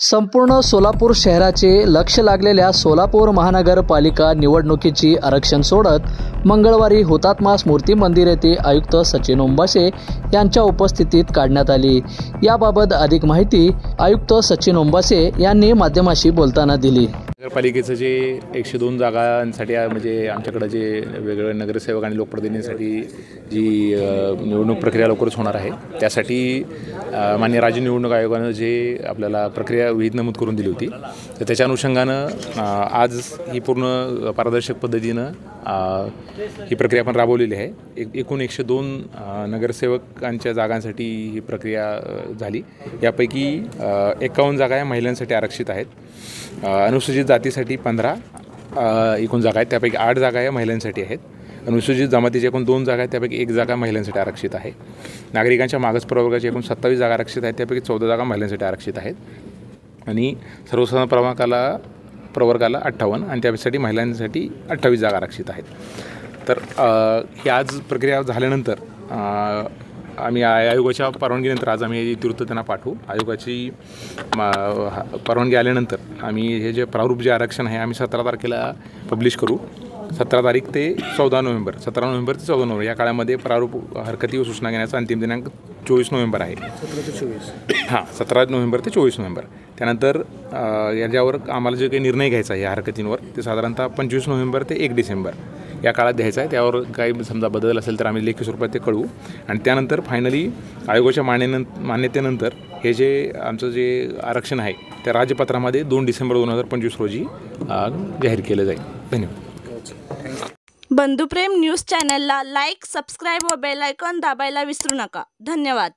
संपूर्ण सोलापूर शहराचे लक्ष लागलेल्या सोलापूर महानगरपालिका निवडणुकीची आरक्षण सोडत मंगळवारी हुतात्मा स्मृती मंदिर येथे आयुक्त सचिन ओंबासे यांच्या उपस्थितीत काढण्यात आली। याबाबत अधिक माहिती आयुक्त सचिन ओंबासे यांनी माध्यमांशी बोलताना दिली। नगरपालिकेचं जे 102 जागांसाठी म्हणजे आमच्याकडे जे वेगवेगळे नगरसेवक आणि लोकप्रतिनिधींसाठी जी निवडणूक प्रक्रिया लवकरच होणार आहे, त्यासाठी माननीय राज्य निवडणूक आयोगानं जे आपल्याला प्रक्रिया विहित नमूद करून दिली होती, तर त्याच्या अनुषंगानं आज ही पूर्ण पारदर्शक पद्धतीनं ही प्रक्रिया आपण राबवलेली आहे। एकूण 102 नगरसेवकांच्या जागांसाठी ही प्रक्रिया झाली। यापैकी 51 जागा या महिलांसाठी आरक्षित आहेत। अनुसूचित जातीसाठी 15 एकूण जागा आहेत, त्यापैकी 8 जागा या महिलांसाठी आहेत। अनुसूचित जमातीच्या एकूण 2 जागा आहेत, त्यापैकी 1 जागा महिलांसाठी आरक्षित आहे। नागरिकांच्या मागास प्रवर्गाच्या एकूण 27 जागा आरक्षित आहेत, त्यापैकी 14 जागा महिलांसाठी आरक्षित आहेत आणि सर्वसाधारण प्रवर्गाला 58 आणि त्यासाठी महिलांसाठी 28 जागा आरक्षित आहेत। तर ही आज प्रक्रिया झाल्यानंतर आम्ही आयोगाच्या परवानगीनंतर आज आम्ही इतिवृत्त त्यांना पाठवू। आयोगाची परवानगी आल्यानंतर आम्ही हे जे प्रारूप जे आरक्षण आहे आम्ही 17 तारखेला पब्लिश करू। 17 तारीख ते 14 नोव्हेंबर 17 नोव्हेंबर ते 14 नोव्हेंबर या काळामध्ये प्रारूप हरकती व सूचना घेण्याचा अंतिम दिनांक 24 नोव्हेंबर आहे। 17 नोव्हेंबर ते 24 नोव्हेंबर। त्यानंतर याच्यावर आम्हाला जे काही निर्णय घ्यायचा आहे या हरकतींवर ते साधारणतः 25 नोव्हेंबर ते 1 डिसेंबर या काळात द्यायचा आहे। त्यावर काही समजा बदल असेल तर आम्ही लेखी स्वरूपात ते कळवू आणि त्यानंतर फायनली आयोगाच्या मान्यतेनंतर हे जे आमचं जे आरक्षण आहे त्या राजपत्रामध्ये 2 डिसेंबर 2025 रोजी जाहीर केलं जाईल। धन्यवाद। बंधुप्रेम न्यूज चॅनलला लाईक, सबस्क्राईब व बेल आयकॉन दाबायला विसरू नका। धन्यवाद।